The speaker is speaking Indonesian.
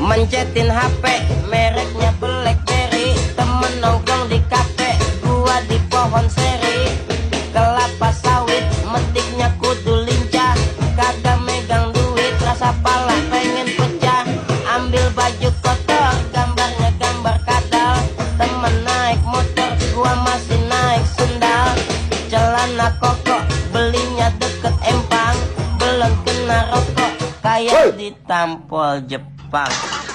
Mencetin HP mereknya BlackBerry. Temen nongkrong di kafe, gua di pohon seri. Kelapa sawit metiknya kudu lincah. Kagak megang duit rasa pala pengen pecah. Ambil baju kotor gambarnya gambar kadal. Temen naik motor gua masih naik sendal. Celana koko belinya deket Empang. Belum kena rokok kayak ditampol Jepang.